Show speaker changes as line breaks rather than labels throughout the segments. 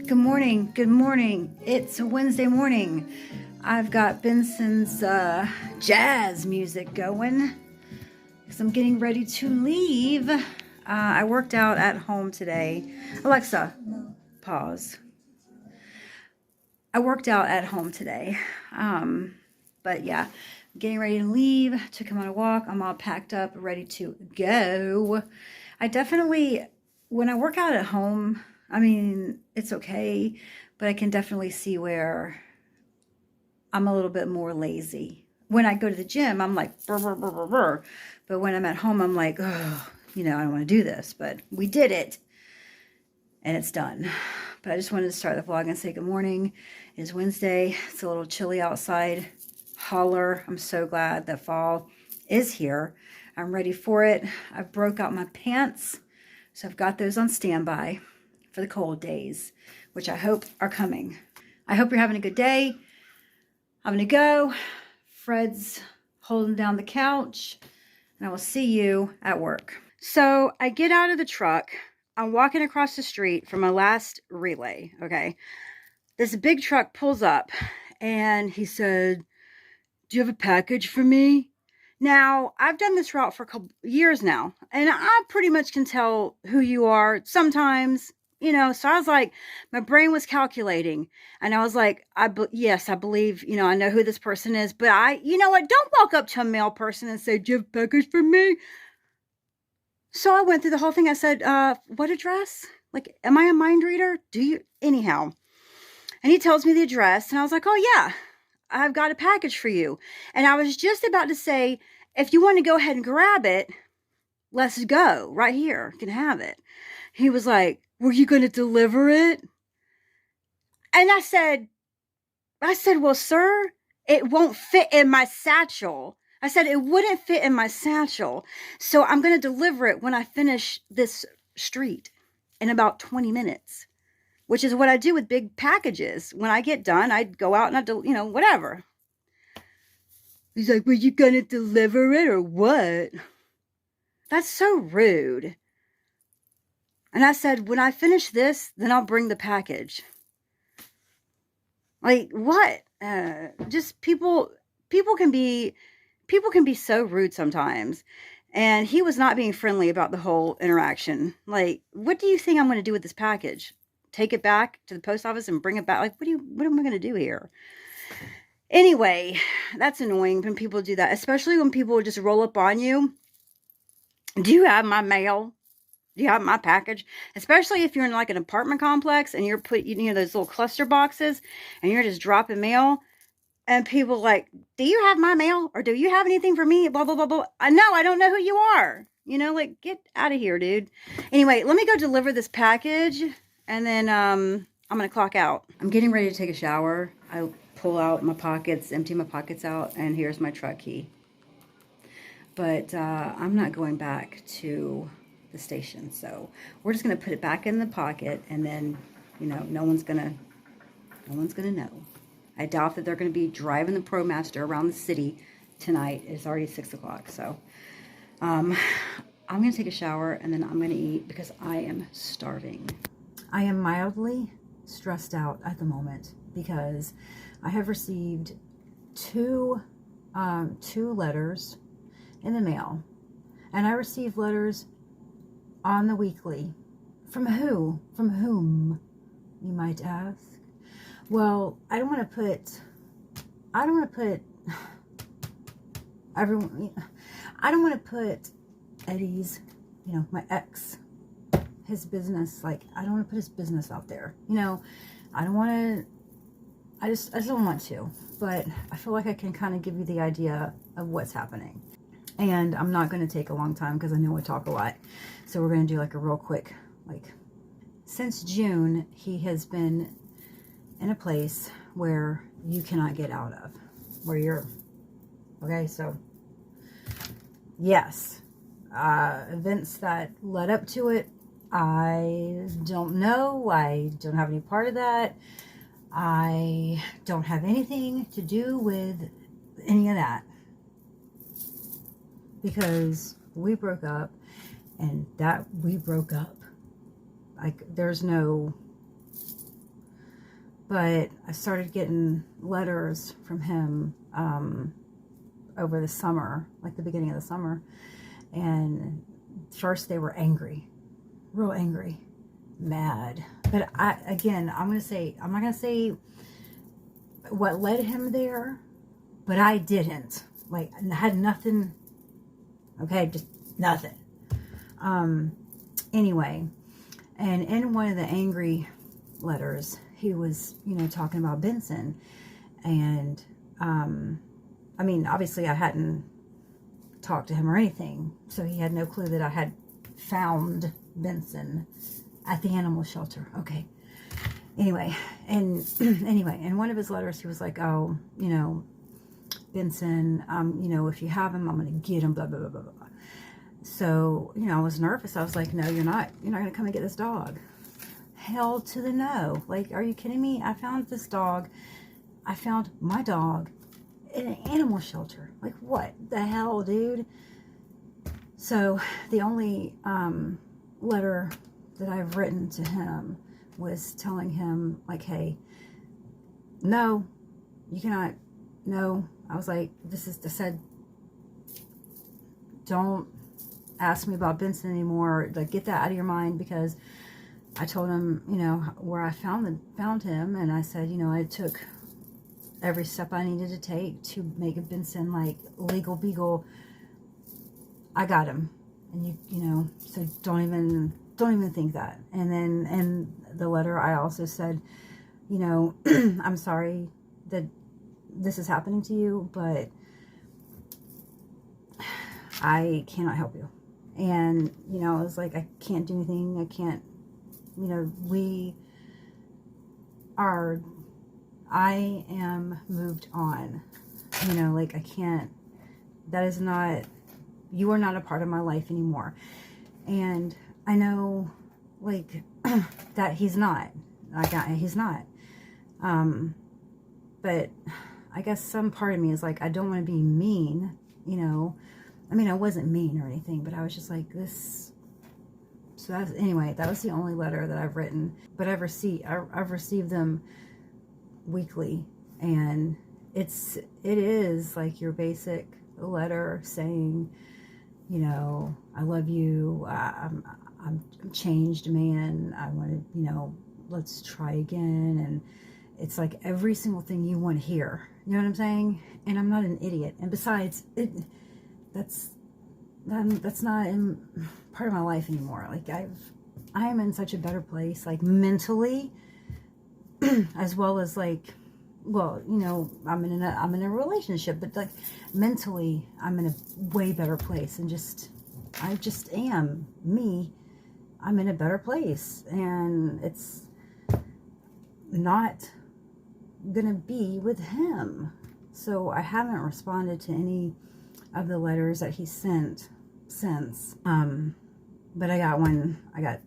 Good morning. Good morning. It's a Wednesday morning. I've got Benson's jazz music going because I'm getting ready to leave. I worked out at home today. Alexa, pause. I worked out at home today. But yeah, I'm getting ready to leave. Took him on a walk. I'm all packed up, ready to go. I definitely, when I work out at home, I mean, it's okay, but I can definitely see where I'm a little bit more lazy. When I go to the gym, I'm like, brr, brr, brr, brr, brr. But when I'm at home, I'm like, oh, I don't want to do this, but we did it and it's done. But I just wanted to start the vlog and say good morning. It is Wednesday. It's a little chilly outside. Holler. I'm so glad that fall is here. I'm ready for it. I broke out my pants, so I've got those on standby for the cold days, which I hope are coming. I hope you're having a good day. I'm going to go. Fred's holding down the couch, and I will see you at work. So I get out of the truck. I'm walking across the street from my last relay, okay? This big truck pulls up, and he said, "Do you have a package for me?" Now, I've done this route for a couple years now, and I pretty much can tell who you are sometimes, so I was like, my brain was calculating, and I was like, yes, I believe, I know who this person is, but you know what, don't walk up to a male person and say, "Do you have a package for me?" So I went through the whole thing. I said, what address? Like, am I a mind reader? Anyhow. And he tells me the address, and I was like, oh yeah, I've got a package for you. And I was just about to say, if you want to go ahead and grab it, let's go right here. You can have it. He was like, were you going to deliver it? And I said, well, sir, it won't fit in my satchel. I said, it wouldn't fit in my satchel. So I'm going to deliver it when I finish this street in about 20 minutes, which is what I do with big packages. When I get done, I go out and whatever. He's like, were you going to deliver it or what? That's so rude. And I said, when I finish this, then I'll bring the package. Like, what? Just people can be so rude sometimes. And he was not being friendly about the whole interaction. Like, what do you think I'm going to do with this package? Take it back to the post office and bring it back? Like, what am I going to do here? Anyway, that's annoying when people do that, especially when people just roll up on you. Do you have my mail? Do you have my package? Especially if you're in like an apartment complex and you're those little cluster boxes and you're just dropping mail. And people like, do you have my mail? Or do you have anything for me? Blah, blah, blah, blah. No, I don't know who you are. Like, get out of here, dude. Anyway, let me go deliver this package. And then I'm going to clock out. I'm getting ready to take a shower. I pull out my pockets, empty my pockets out. And here's my truck key. But I'm not going back to the station. So we're just going to put it back in the pocket. And then, no one's going to know. I doubt that they're going to be driving the ProMaster around the city tonight. It's already 6 o'clock, so I'm going to take a shower and then I'm going to eat because I am starving. I am mildly stressed out at the moment because I have received two letters in the mail, and I receive letters on the weekly. From who? From whom, you might ask? Well, I don't want to put Eddie's, my ex, his business, like, I don't want to put his business out there. I don't want to, I just don't want to, but I feel like I can kind of give you the idea of what's happening. And I'm not going to take a long time because I know I talk a lot. So we're going to do like a real quick, since June, he has been in a place where you cannot get out of, okay, so yes, events that led up to it, I don't know, I don't have any part of that, I don't have anything to do with any of that, because we broke up, and that we broke up, like, there's no but I started getting letters from him over the summer, like the beginning of the summer. And first they were angry, real angry, mad. But I'm not gonna say what led him there, but I didn't. Like, I had nothing. Okay, just nothing. Anyway, and in one of the angry letters, he was, talking about Benson. And, I mean, obviously I hadn't talked to him or anything, so he had no clue that I had found Benson at the animal shelter. Okay. Anyway, and in one of his letters, he was like, oh, Benson, if you have him, I'm going to get him, blah, blah, blah, blah, blah. So, I was nervous. I was like, no, you're not going to come and get this dog. Hell to the no. Like, are you kidding me? I found this dog. I found my dog in an animal shelter. Like, what the hell, dude? So, the only letter that I've written to him was telling him, like, hey, no, you cannot, no. I was like, I said, don't ask me about Benson anymore. Like, get that out of your mind, because I told him, where I found him, and I said, I took every step I needed to take to make Benson like legal beagle. I got him, and so don't even think that. And then in the letter, I also said, I'm sorry that this is happening to you, but I cannot help you. And, I was like, I can't do anything. I can't, I am moved on. Like, I can't, that is not, you are not a part of my life anymore. And I know, like, that he's not. He's not. But I guess some part of me is like, I don't want to be mean, I mean, I wasn't mean or anything, but I was just like, this. So anyway, that was the only letter that I've written, but I've received them weekly, and it is like your basic letter saying, I love you. I'm a changed man. I want to, let's try again. And it's like every single thing you want to hear. You know what I'm saying? And I'm not an idiot. And besides, that's not in part of my life anymore. Like, I am in such a better place, like mentally, as well as like, well, I'm in a relationship, but like mentally, I'm in a way better place, and I just am me. I'm in a better place, and it's not gonna be with him. So I haven't responded to any of the letters that he sent since, but I got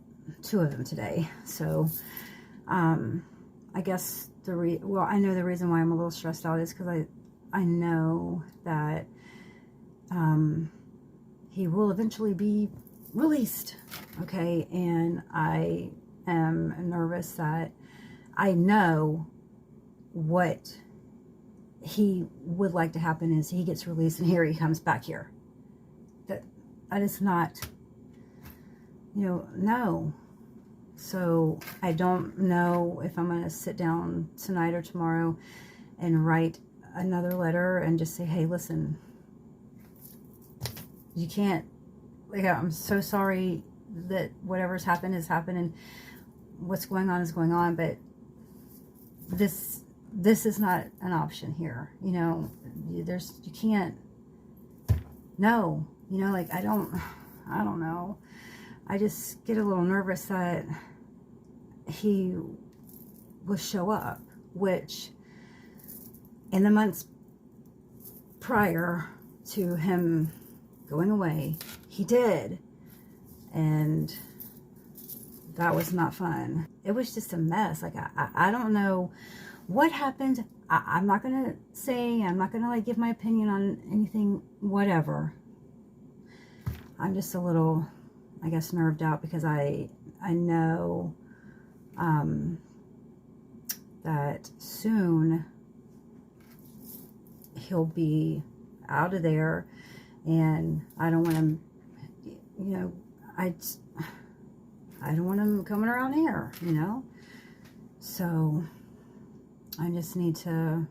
2 of them today. So I guess I know the reason why I'm a little stressed out is because I know that he will eventually be released. Okay. And I am nervous that I know what he would like to happen is he gets released and here he comes back here. That is not, no. So I don't know if I'm going to sit down tonight or tomorrow and write another letter and just say, hey, listen, you can't, like, I'm so sorry that whatever's happened has happened and what's going on is going on, but this is not an option here. You can't, no, like, I don't know. I just get a little nervous that he will show up, which in the months prior to him going away, he did. And that was not fun. It was just a mess. Like, I don't know what happened. I'm not going to say, I'm not going to like give my opinion on anything, whatever. I'm just a little, I guess, nerved out because I know that soon he'll be out of there, and I don't want him, you know, I don't want him coming around here, you know. So I just need to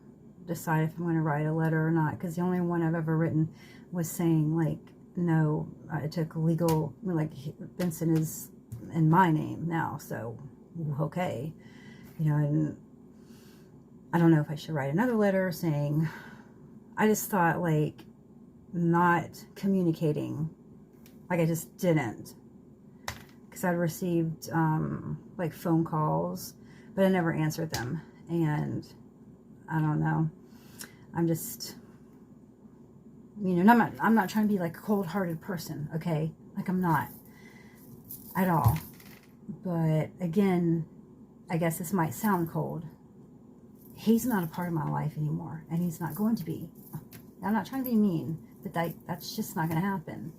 decide if I'm going to write a letter or not, because the only one I've ever written was saying, like, no, I took legal, like, Benson is in my name now, so okay, you know. And I don't know if I should write another letter saying, I just thought, like, not communicating, like, I just didn't, because I'd received like phone calls, but I never answered them. And I don't know, I'm just, you know, I'm not trying to be like a cold-hearted person, okay? Like, I'm not at all. But again, I guess this might sound cold. He's not a part of my life anymore, and he's not going to be. I'm not trying to be mean, but that's just not going to happen.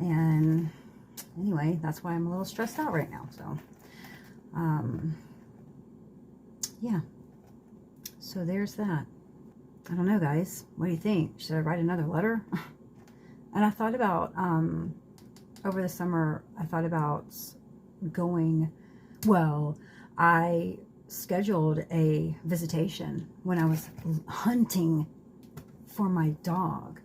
And anyway, that's why I'm a little stressed out right now. So, yeah. So there's that. I don't know, guys. What do you think? Should I write another letter? And I thought about, over the summer, I thought about going, well, I scheduled a visitation when I was hunting for my dog.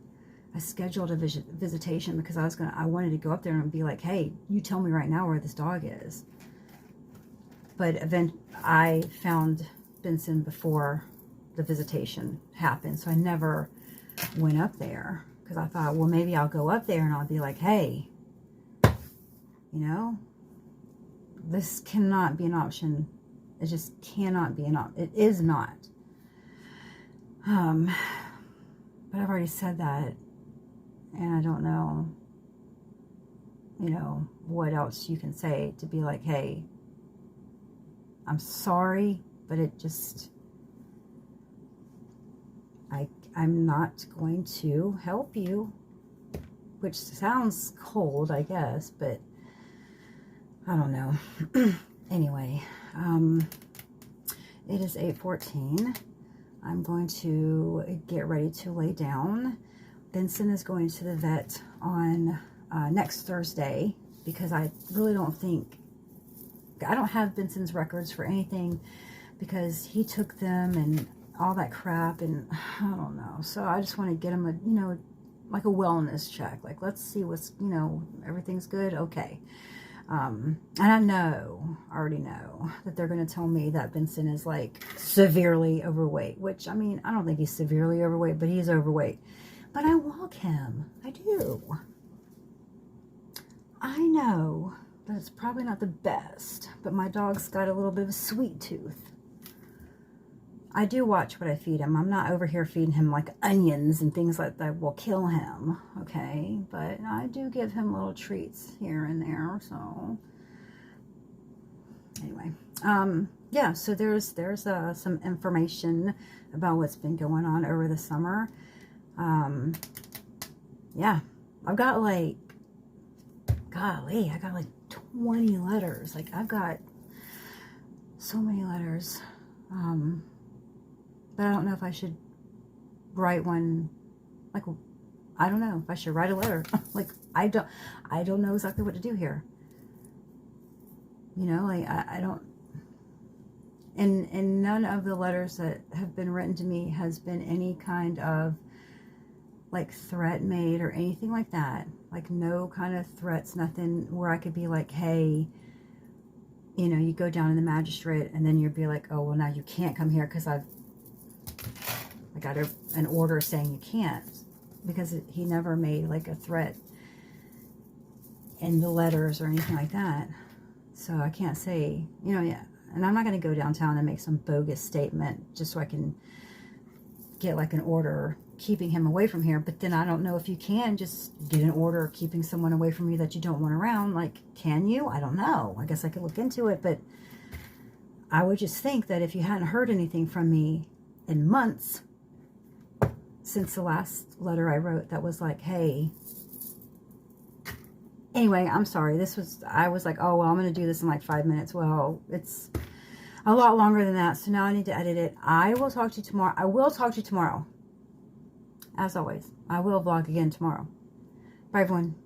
I scheduled a visitation because I wanted to go up there and be like, hey, you tell me right now where this dog is. But I found Benson before the visitation happened, so I never went up there, because I thought, well, maybe I'll go up there and I'll be like, hey, you know, this cannot be an option. It just cannot be an option. It is not. But I've already said that, and I don't know, you know, what else you can say to be like, hey, I'm sorry, but it just, I'm not going to help you, which sounds cold, I guess, but I don't know. Anyway, it is 8:14. I'm going to get ready to lay down. Benson is going to the vet on next Thursday, because I really don't think, I don't have Benson's records for anything, because he took them and all that crap, and I don't know. So I just want to get him a, you know, like a wellness check. Like, let's see what's, you know, everything's good. Okay. And I already know that they're going to tell me that Benson is like severely overweight, which, I mean, I don't think he's severely overweight, but he's overweight. But I walk him. I do. I know that it's probably not the best, but my dog's got a little bit of a sweet tooth. I do watch what I feed him. I'm not over here feeding him like onions and things like that will kill him, okay? But I do give him little treats here and there, so anyway. Yeah, so there's some information about what's been going on over the summer. Yeah, I've got like, golly, I got like 20 letters. Like, I've got so many letters. But I don't know if I should write one, like, I don't know if I should write a letter. Like, I don't know exactly what to do here. You know, like, I don't, and none of the letters that have been written to me has been any kind of, like, threat made or anything like that. Like, no kind of threats, nothing where I could be like, hey, you know, you go down to the magistrate and then you'd be like, oh, well, now you can't come here because I got an order saying you can't, because he never made like a threat in the letters or anything like that. So I can't say, you know, yeah. And I'm not going to go downtown and make some bogus statement just so I can get like an order keeping him away from here. But then I don't know if you can just get an order keeping someone away from you that you don't want around. Like, can you? I don't know. I guess I could look into it, but I would just think that if you hadn't heard anything from me in months since the last letter I wrote that was like, hey, anyway, I'm sorry. I was like, oh, well, I'm going to do this in like 5 minutes. Well, a lot longer than that. So now I need to edit it. I will talk to you tomorrow. I will talk to you tomorrow. As always, I will vlog again tomorrow. Bye, everyone.